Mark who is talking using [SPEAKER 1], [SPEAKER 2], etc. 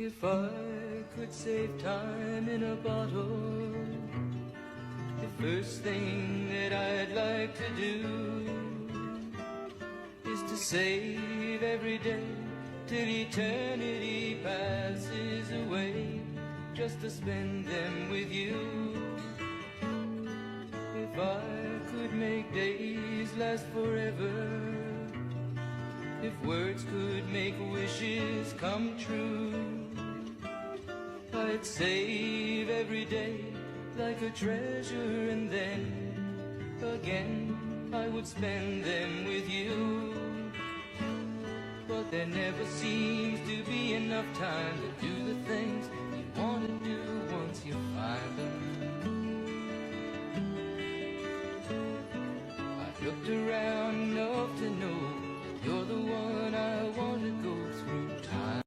[SPEAKER 1] If I could save time in a bottle, the first thing that I'd like to do is to save every day till eternity passes away, just to spend them with you. If I could make days last forever, if words could make wishes come true, I'd save every day like a treasure, and then again I would spend them with you. But there never seems to be enough time to do the things